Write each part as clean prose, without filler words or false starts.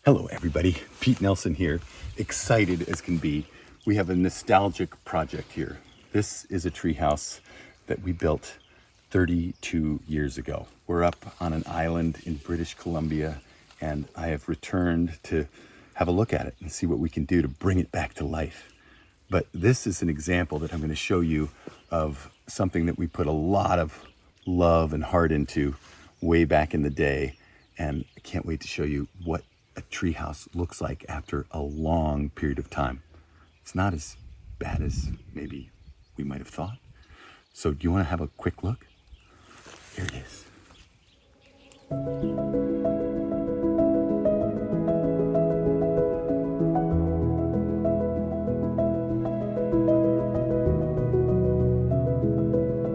Hello everybody, Pete Nelson here, excited as can be. We have a nostalgic project here. This is a treehouse that we built 32 years ago. We're up on an island in British Columbia and I have returned to have a look at it and see what we can do to bring it back to life. But this is an example that I'm going to show you of something that we put a lot of love and heart into way back in the day, and I can't wait to show you what a treehouse looks like after a long period of time. It's not as bad as maybe we might have thought. So do you want to have a quick look? Here it is.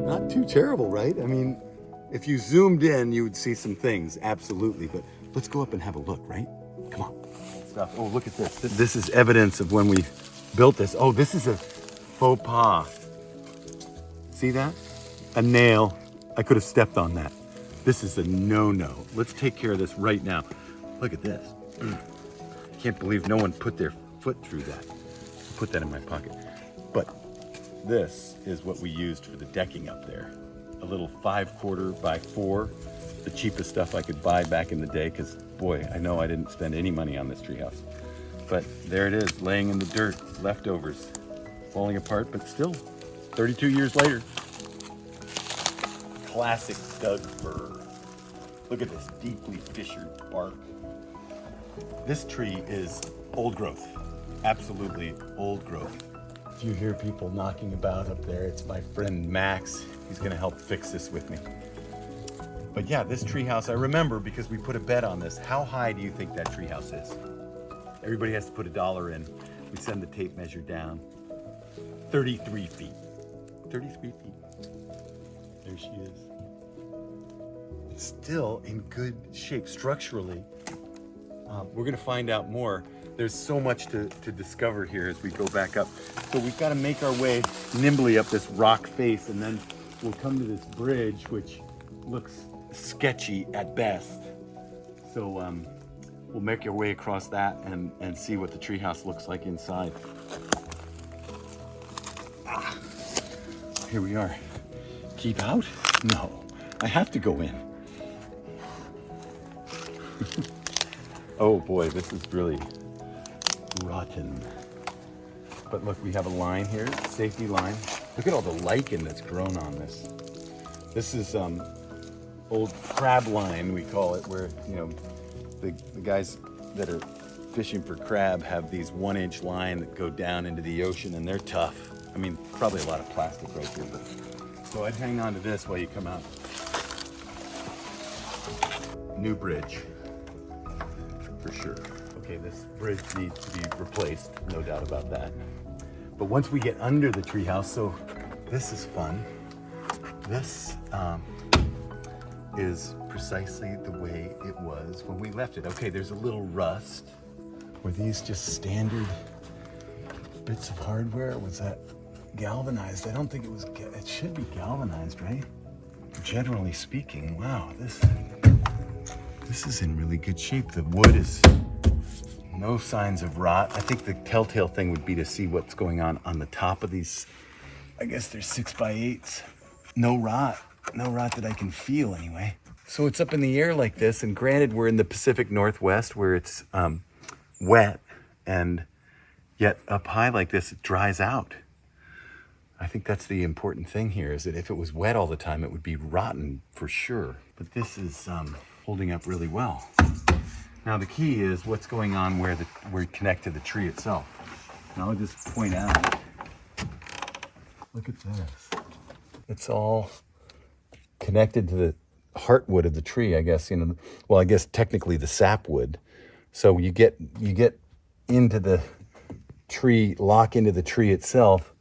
Not too terrible, right? I mean, if you zoomed in, you would see some things, absolutely. But let's go up and have a look, right? Come on. Stuff. Oh, look at this. This is evidence of when we built this. Oh, this is a faux pas. See that? A nail. I could have stepped on that. This is a no-no. Let's take care of this right now. Look at this. Can't believe no one put their foot through that. I'll put that in my pocket. But this is what we used for the decking up there. A little 5/4 by 4, the cheapest stuff I could buy back in the day, because boy, I know I didn't spend any money on this treehouse. But there it is, laying in the dirt, leftovers, falling apart, but still, 32 years later. Classic Doug fir. Look at this deeply fissured bark. This tree is old growth, absolutely old growth. If you hear people knocking about up there, it's my friend Max. He's gonna help fix this with me. But yeah, this treehouse, I remember because we put a bet on this. How high do you think that treehouse is? Everybody has to put $1 in. We send the tape measure down. 33 feet. 33 feet. There she is. It's still in good shape structurally. We're gonna find out more. There's so much to discover here as we go back up. So we've got to make our way nimbly up this rock face, and then we'll come to this bridge, which looks sketchy at best. So we'll make our way across that and see what the treehouse looks like inside. Here we are. Keep out? No, I have to go in. Oh boy, this is really rotten. But look, we have a line here, safety line. Look at all the lichen that's grown on this. This is old crab line, we call it, where, you know, the guys that are fishing for crab have these 1-inch line that go down into the ocean, and they're tough. I mean, probably a lot of plastic right here, but so I'd hang on to this while you come out. New bridge, for sure. Okay, this bridge needs to be replaced, no doubt about that. But once we get under the treehouse, so this is fun. This is precisely the way it was when we left it. Okay, there's a little rust. Were these just standard bits of hardware? Was that galvanized? I don't think it was. It should be galvanized, right? Generally speaking, wow, this is in really good shape. The wood is no signs of rot. I think the telltale thing would be to see what's going on the top of these. I guess they're 6x8s. No rot that I can feel anyway. So it's up in the air like this, and granted we're in the Pacific Northwest where it's wet, and yet up high like this, it dries out. I think that's the important thing here, is that if it was wet all the time, it would be rotten for sure. But this is holding up really well. Now the key is what's going on where we connect to the tree itself. Now I'll just point out, look at this. It's all connected to the heartwood of the tree, I guess, you know, well, I guess technically the sapwood. So you get into the tree, lock into the tree itself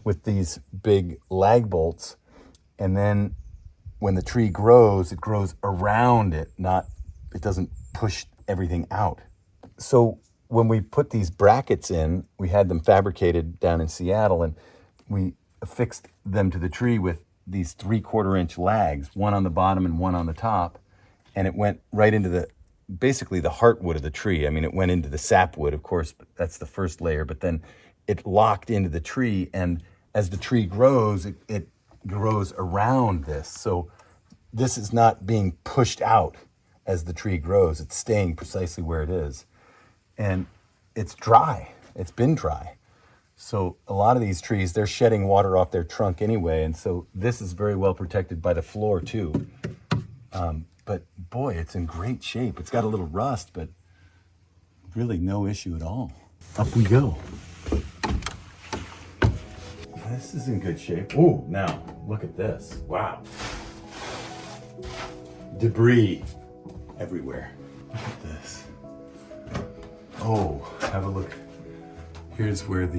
with these big lag bolts, and then when the tree grows, it grows around it, it doesn't push everything out. So when we put these brackets in, we had them fabricated down in Seattle, and we affixed them to the tree with these 3/4 inch lags, one on the bottom and one on the top, and it went right into basically the heartwood of the tree. I mean, it went into the sapwood, of course, but that's the first layer, but then it locked into the tree, and as the tree grows, it grows around this. So this is not being pushed out as the tree grows. It's staying precisely where it is. And it's dry. It's been dry. So a lot of these trees, they're shedding water off their trunk anyway. And so this is very well protected by the floor too. But boy, it's in great shape. It's got a little rust, but really no issue at all. Up we go. This is in good shape. Oh, now look at this. Wow. Debris everywhere. Look at this. Oh, have a look. Here's where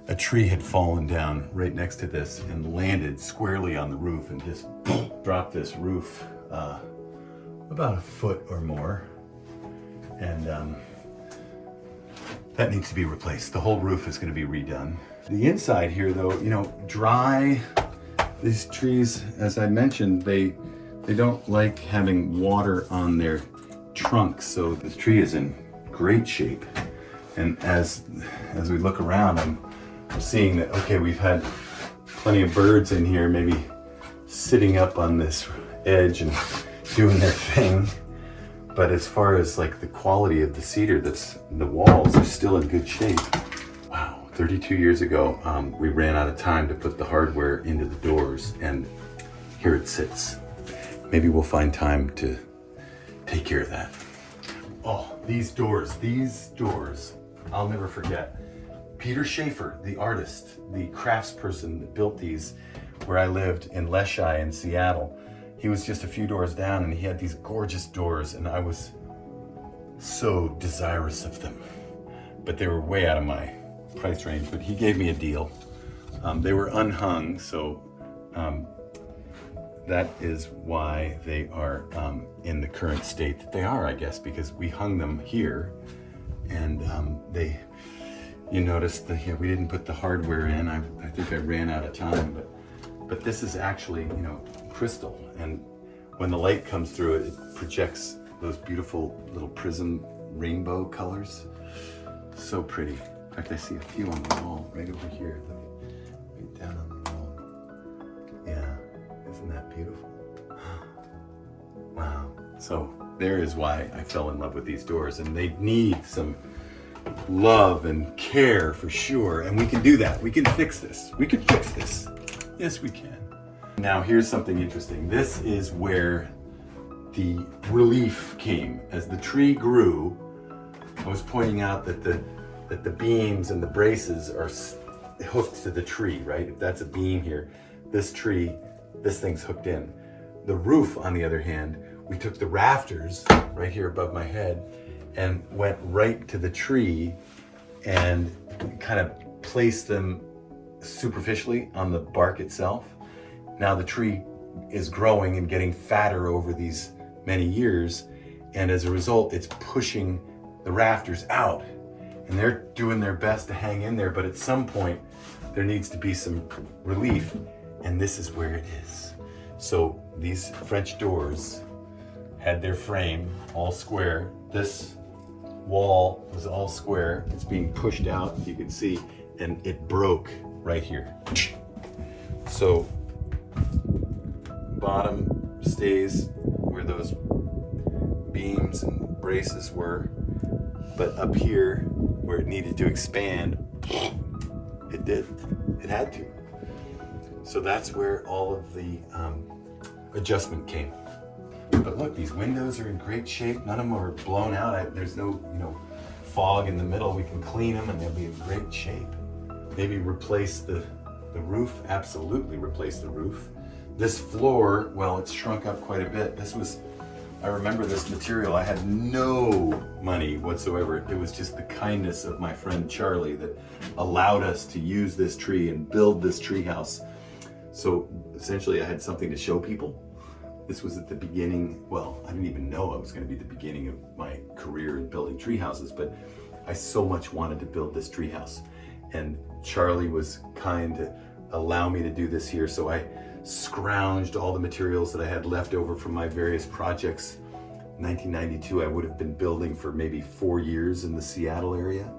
a tree had fallen down right next to this and landed squarely on the roof and just dropped this roof about a foot or more. And that needs to be replaced. The whole roof is going to be redone. The inside here, though, dry. These trees, as I mentioned, they don't like having water on their trunks, so the tree is in great shape. And as we look around, I'm seeing that, okay, we've had plenty of birds in here, maybe sitting up on this edge and doing their thing. But as far as like the quality of the cedar, the walls are still in good shape. Wow, 32 years ago, we ran out of time to put the hardware into the doors, and here it sits. Maybe we'll find time to take care of that. Oh, these doors, I'll never forget. Peter Schaefer, the artist, the craftsperson that built these where I lived in Leschi in Seattle. He was just a few doors down, and he had these gorgeous doors, and I was so desirous of them. But they were way out of my price range, but he gave me a deal. They were unhung, so that is why they are in the current state that they are, I guess, because we hung them here, and you notice that we didn't put the hardware in. I think I ran out of time, but this is actually, crystal, and when the light comes through it, it projects those beautiful little prism rainbow colors. So pretty. In fact, I see a few on the wall right over here. Right down on the wall. Yeah, isn't that beautiful? Wow. So there is why I fell in love with these doors, and they need some love and care for sure, and we can do that. We can fix this. We can fix this. Yes, we can. Now here's something interesting. This is where the relief came. As the tree grew, I was pointing out that the beams and the braces are hooked to the tree, right? If that's a beam here, this thing's hooked in. The roof, on the other hand, we took the rafters right here above my head and went right to the tree and kind of placed them superficially on the bark itself. Now the tree is growing and getting fatter over these many years, and as a result, it's pushing the rafters out, and they're doing their best to hang in there, but at some point, there needs to be some relief, and this is where it is. So these French doors had their frame all square. This wall was all square. It's being pushed out, you can see, and it broke right here. So bottom stays where those beams and braces were, but up here where it needed to expand, it did. It had to. So that's where all of the adjustment came. But look, these windows are in great shape. None of them are blown out. There's no, fog in the middle. We can clean them and they'll be in great shape. Maybe replace the roof. Absolutely replace the roof. This floor, well, it's shrunk up quite a bit. I remember this material. I had no money whatsoever. It was just the kindness of my friend Charlie that allowed us to use this tree and build this tree house. So essentially I had something to show people. This was at the beginning, well, I didn't even know it was going to be the beginning of my career in building tree houses, but I so much wanted to build this tree house. And Charlie was kind to allow me to do this here, so I scrounged all the materials that I had left over from my various projects, 1992, I would have been building for maybe 4 years in the Seattle area,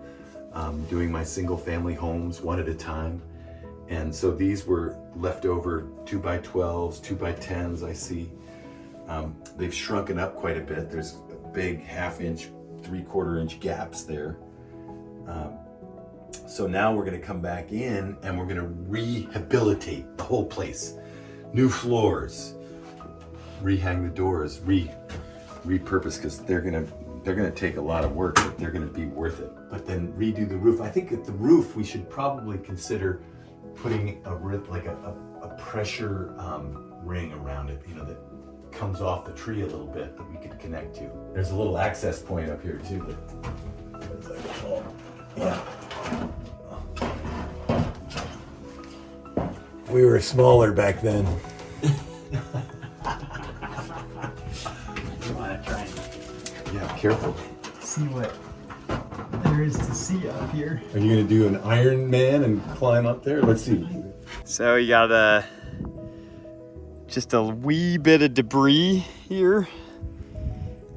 doing my single family homes one at a time. And so these were leftover 2x12s, 2x10s, I see. They've shrunken up quite a bit. There's big 1/2 inch, 3/4 inch gaps there. So now we're gonna come back in and we're gonna rehabilitate the whole place. New floors, rehang the doors, repurpose, because they're gonna take a lot of work, but they're gonna be worth it. But then redo the roof. I think at the roof we should probably consider putting a pressure ring around it, you know, that comes off the tree a little bit that we could connect to. There's a little access point up here too. Yeah. We were smaller back then. You want to try and Yeah, careful. see what there is to see up here. Are you gonna do an Iron Man and climb up there? Let's see. So you got just a wee bit of debris here.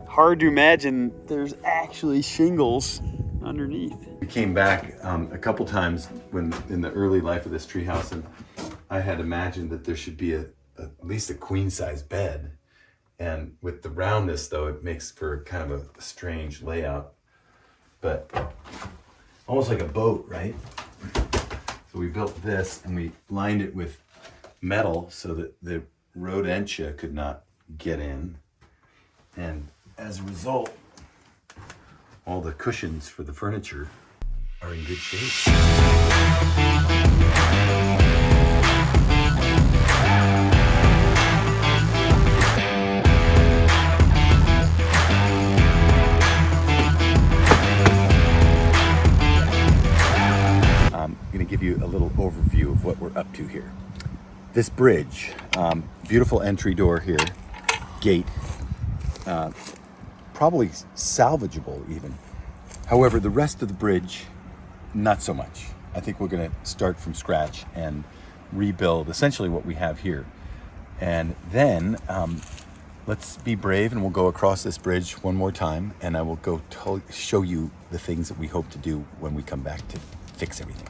Hard to imagine there's actually shingles underneath. We came back a couple times when in the early life of this treehouse, and I had imagined that there should be at least a queen size bed. And with the roundness though, it makes for kind of a strange layout, but almost like a boat, right? So we built this and we lined it with metal so that the rodentia could not get in. And as a result, all the cushions for the furniture are in good shape. I'm going to give you a little overview of what we're up to here. This bridge, beautiful entry door here, gate, probably salvageable even. However, the rest of the bridge, not so much. I think we're going to start from scratch and rebuild essentially what we have here. And then let's be brave and we'll go across this bridge one more time, and I will go show you the things that we hope to do when we come back to fix everything.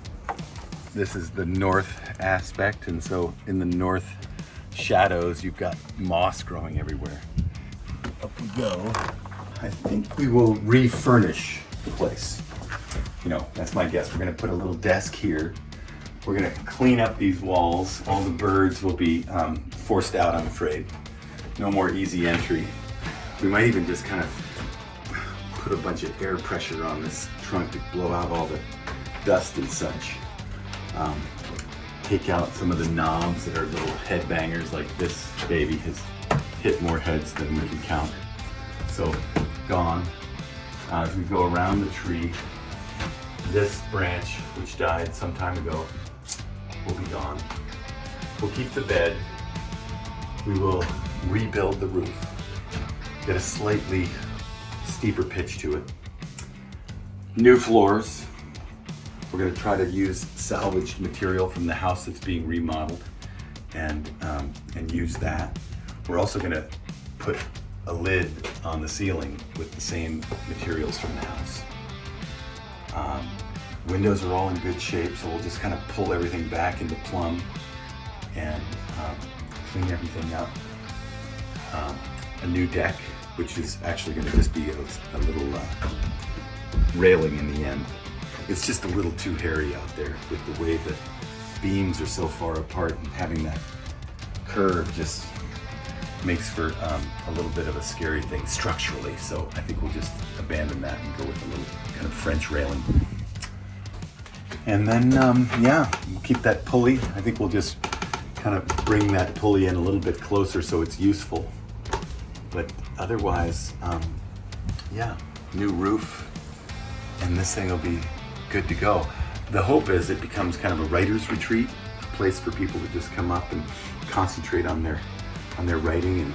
This is the north aspect, and so in the north shadows you've got moss growing everywhere. Up we go. I think we will refurnish the place. You know, that's my guess. We're gonna put a little desk here. We're gonna clean up these walls. All the birds will be forced out, I'm afraid. No more easy entry. We might even just kind of put a bunch of air pressure on this trunk to blow out all the dust and such. Take out some of the knobs that are little head bangers, like this baby has hit more heads than we can count. So, gone. As we go around the tree, this branch, which died some time ago, will be gone. We'll keep the bed. We will rebuild the roof. Get a slightly steeper pitch to it. New floors. We're going to try to use salvaged material from the house that's being remodeled and use that. We're also going to put a lid on the ceiling with the same materials from the house. Windows are all in good shape, so we'll just kind of pull everything back into plumb and clean everything up. A new deck, which is actually going to just be a little railing in the end. It's just a little too hairy out there with the way the beams are so far apart, and having that curve just makes for a little bit of a scary thing structurally. So I think we'll just abandon that and go with a little kind of French railing. And then, yeah, we'll keep that pulley. I think we'll just kind of bring that pulley in a little bit closer so it's useful. But otherwise, yeah, new roof, and this thing will be good to go. The hope is it becomes kind of a writer's retreat, a place for people to just come up and concentrate on their writing and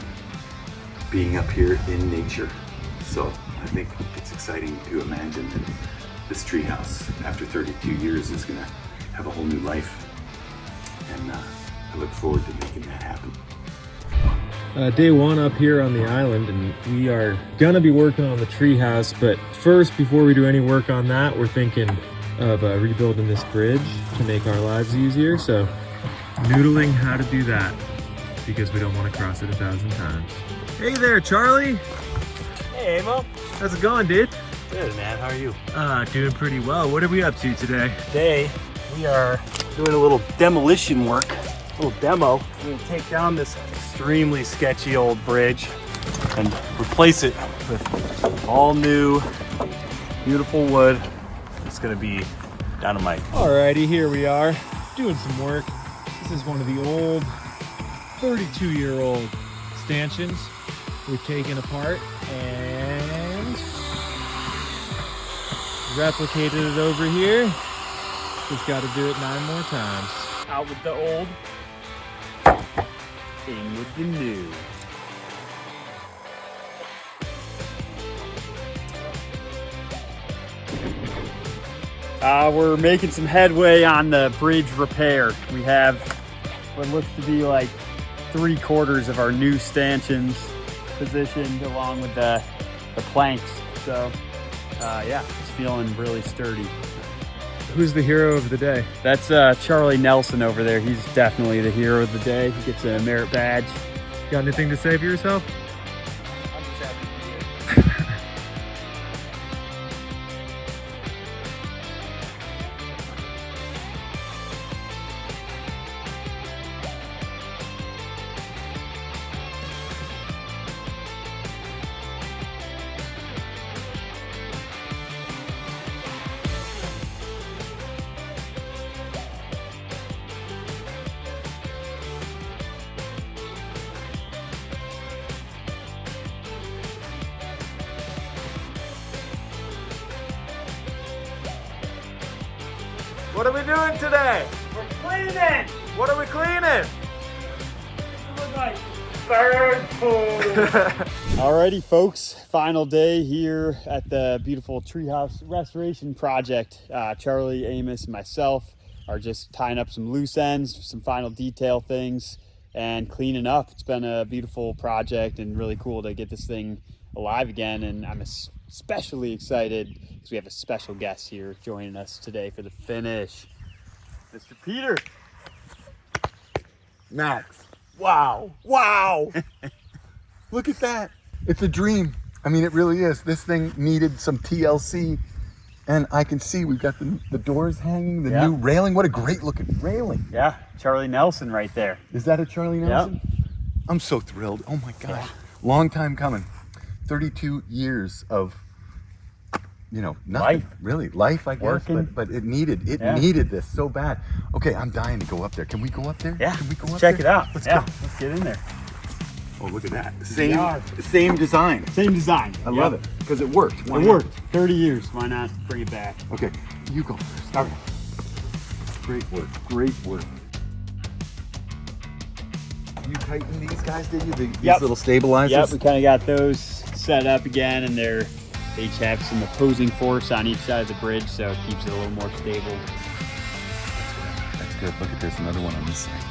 being up here in nature. So I think it's exciting to imagine that this treehouse, after 32 years, is gonna have a whole new life. And I look forward to making that happen. Day one up here on the island, and we are gonna be working on the treehouse. But first, before we do any work on that, we're thinking of rebuilding this bridge to make our lives easier. So, noodling how to do that because we don't want to cross it 1,000 times. Hey there, Charlie. Hey, Amo. How's it going, dude? Good, man. How are you? Doing pretty well. What are we up to today? Today, we are doing a little demolition work, a little demo. We're gonna take down this extremely sketchy old bridge and replace it with all new, beautiful wood. It's gonna be dynamite. Alrighty, here we are doing some work. This is one of the old 32-year-old stanchions we've taken apart and replicated it over here. Just got to do it 9 more times. Out with the old, in with the new. We're making some headway on the bridge repair. We have what looks to be like 3/4 of our new stanchions positioned along with the planks. So yeah, it's feeling really sturdy. Who's the hero of the day? That's Charlie Nelson over there. He's definitely the hero of the day. He gets a merit badge. Got anything to say for yourself? I'm just happy to be here. What are we doing today? We're cleaning! What are we cleaning? Look like bird food. Alrighty, folks. Final day here at the beautiful treehouse restoration project. Charlie, Amos, and myself are just tying up some loose ends, some final detail things, and cleaning up. It's been a beautiful project and really cool to get this thing alive again. And I'm especially excited because we have a special guest here joining us today for the finish. Mr. Peter. Max, wow, wow. Look at that. It's a dream. I mean, it really is. This thing needed some TLC, and I can see we've got the doors hanging, the new railing. What a great looking railing. Yeah, Charlie Nelson right there. Is that a Charlie Nelson? I'm so thrilled. Oh my God. Long time coming. 32 years of, you know, nothing. Life, I guess. Working. But it needed this so bad. Okay, I'm dying to go up there. Can we go up there? Yeah, Can we go up check there? it out. Let's go. go. Let's get in there. Oh, look at that. Yeah. Same design. Same design. I love it because it worked. It worked. 30 years. Why not bring it back? Okay, you go first. Okay. Great work. Great work. You tightened these guys, did you? These little stabilizers? Yep, we kind of got those set up again, and they each have some opposing force on each side of the bridge, so it keeps it a little more stable. That's good. Look at, there's another one on this side.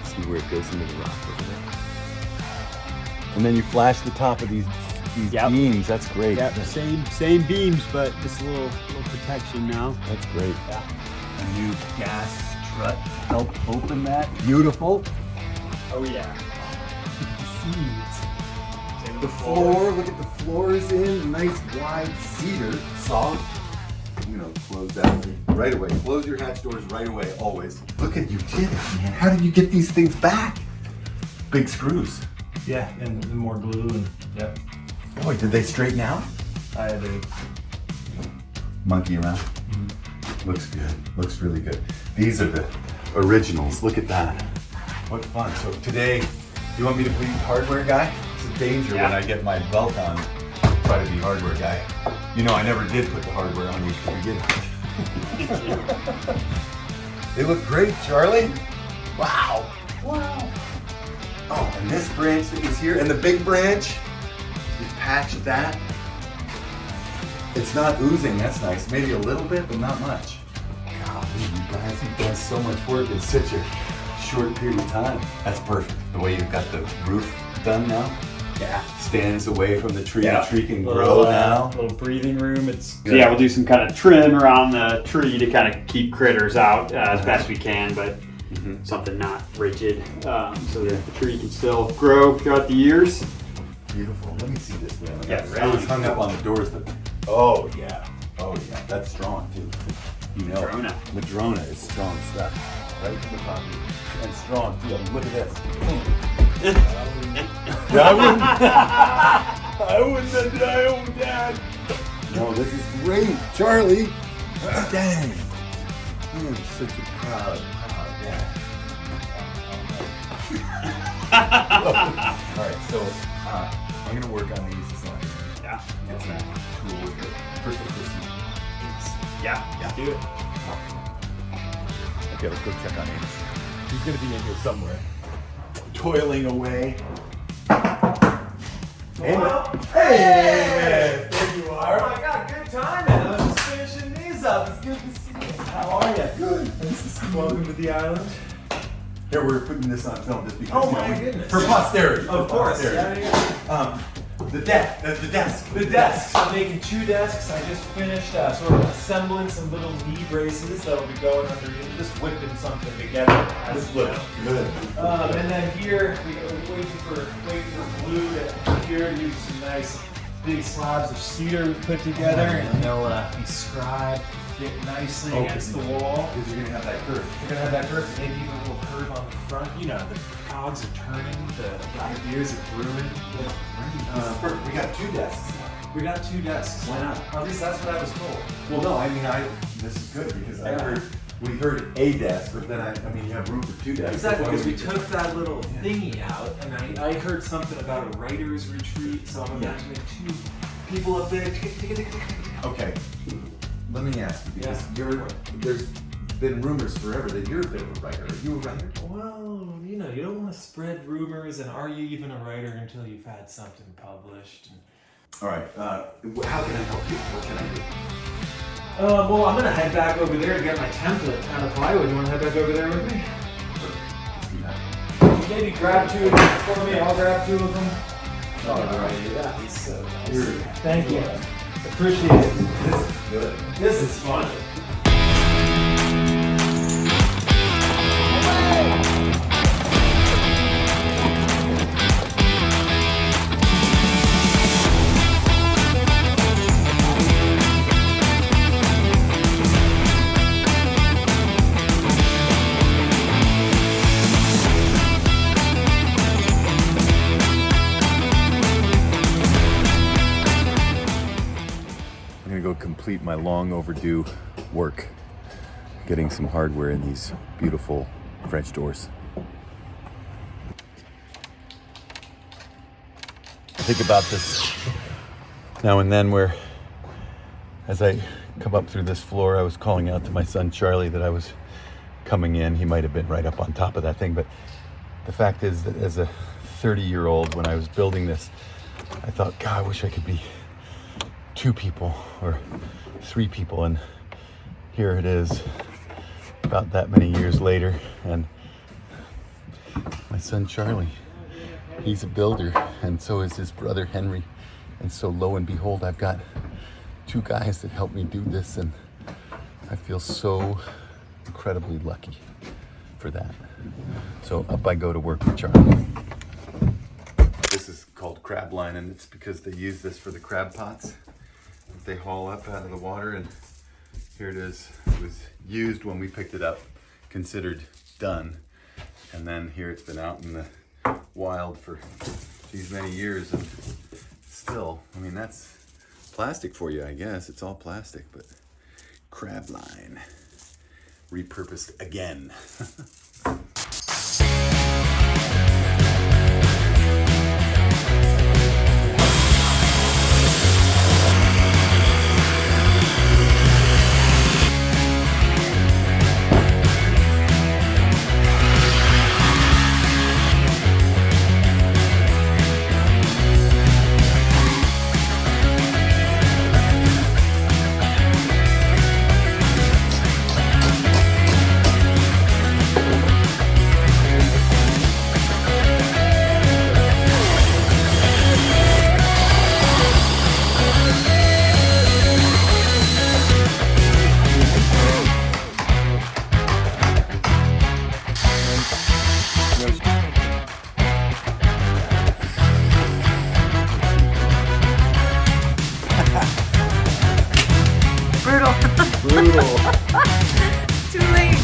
See where it goes into the rock over there. And then you flash the top of these beams. That's great. Yeah, the same beams, but just a little protection now. That's great. Yeah. A new gas strut helped open that. Beautiful. Oh yeah. The floor, look at the floors in, nice wide cedar, soft. You know, close that right away. Close your hatch doors right away, always. Look at you did it, man. How did you get these things back? Big screws. Yeah, and more glue and yep. Boy, did they straighten out? I had to Monkey around. Looks good, looks really good. These are the originals, look at that. What fun. So today, you want me to be hardware guy? It's a danger when I get my belt on, try to be hardware guy. You know, I never did put the hardware on you to begin with. They look great, Charlie. Wow. Wow. Oh, and this branch that was here, and the big branch, just patched that. It's not oozing, that's nice. Maybe a little bit, but not much. Golly, you guys, you've done so much work in such a short period of time. That's perfect. The way you've got the roof done now. Yeah. Stands away from the tree. Yeah. The tree can Little, grow now. Little breathing room. It's Good. yeah. We'll do some kind of trim around the tree to kind of keep critters out as best we can, but something not rigid, so that the tree can still grow throughout the years. Beautiful. Let me see this man. Yeah, I was hung up on the doors, but oh yeah, that's strong too. You know, Madrona is strong stuff, right to the property, and strong too. I mean, look at this. I wouldn't have Dad. No, this is great, Charlie. Dang, I'm such a proud dad. All right, so I'm gonna work on these slides. Yeah. Get some tools. First, let's go see Amos. Yeah. Do it. Okay, let's go check on Amos. He's gonna be in here somewhere, toiling away. Amos. Hey, there you are. Oh my God, good timing. I was just finishing these up. It's good to see you. How are you? Good. Nice to see you. Welcome to the island. Here, we're putting this on film just because. Oh my goodness. For posterity. Of for course. posterity. The desk. The desks. I'm making 2 desks. I just finished sort of assembling some little knee braces that'll be going underneath. Just whipping something together. This looks good. And then here, we're waiting for glue to here. Use some nice big slabs of cedar we've put together, and they'll be scribed, fit nicely against the wall. Because you're gonna have that curve. You're gonna have that curve, maybe even a little curve on the front. You know, the cogs are turning, the ideas are brewing. Perfect. We got 2 desks now. We got 2 desks. Why not? At least that's what I was told. Well, no, I mean, this is good because we heard a desk, but then I mean, you have room for 2 desks. Exactly, Why because we would you- took that little thingy out, and I heard something about a writer's retreat, so I'm imagining 2 people up there. Okay, let me ask you, because there's been rumors forever that you're a bit of a writer. Are you a writer? Well, you know, you don't want to spread rumors, and are you even a writer until you've had something published? All right, how can I help you? What can I do? Well, I'm gonna head back over there to get my template out of plywood. You wanna head back over there with me? Let's do that. Maybe grab 2 of them for me. I'll grab 2 of them. All right. That is so nice. Here. Thank you. Appreciate it. This is good. This is fun. I'm gonna go complete my long overdue work, getting some hardware in these beautiful French doors. I think about this now and then where, as I come up through this floor, I was calling out to my son Charlie that I was coming in. He might have been right up on top of that thing, but the fact is that as a 30-year-old, when I was building this, I thought, God, I wish I could be 2 people or 3 people, and here it is about that many years later, and my son Charlie, he's a builder, and so is his brother Henry, and so lo and behold, I've got 2 guys that help me do this, and I feel so incredibly lucky for that. So up I go to work with Charlie. This is called crab line, and it's because they use this for the crab pots that they haul up out of the water, and here it is. It was used when we picked it up, considered done, and then here it's been out in the wild for these many years, and still, I mean, that's plastic for you, I guess. It's all plastic, but crab line repurposed again. Brutal. Brutal. Too late.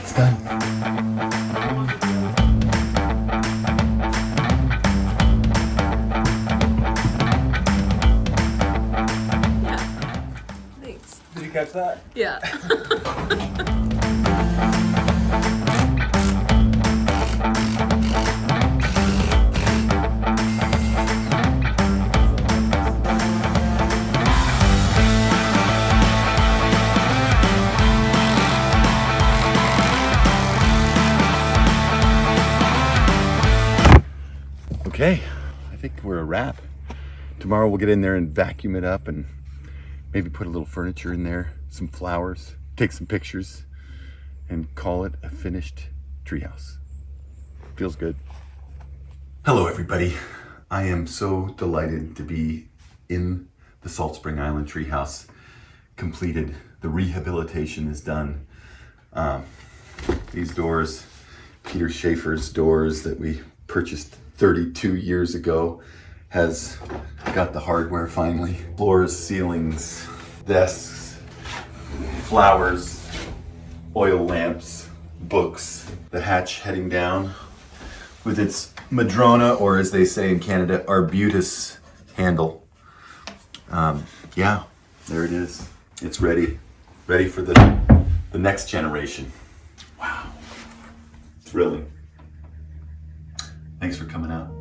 It's done. Yeah. Thanks. Did you catch that? Yeah. Okay, I think we're a wrap. Tomorrow we'll get in there and vacuum it up and maybe put a little furniture in there, some flowers, take some pictures, and call it a finished treehouse. Feels good. Hello everybody. I am so delighted to be in the Salt Spring Island treehouse. Completed. The rehabilitation is done. These doors, Peter Schaefer's doors that we purchased 32 years ago, has got the hardware finally. Floors, ceilings, desks, flowers, oil lamps, books. The hatch heading down with its Madrona, or as they say in Canada, Arbutus handle. Yeah, there it is. It's ready. Ready for the next generation. Wow. Thrilling. Thanks for coming out.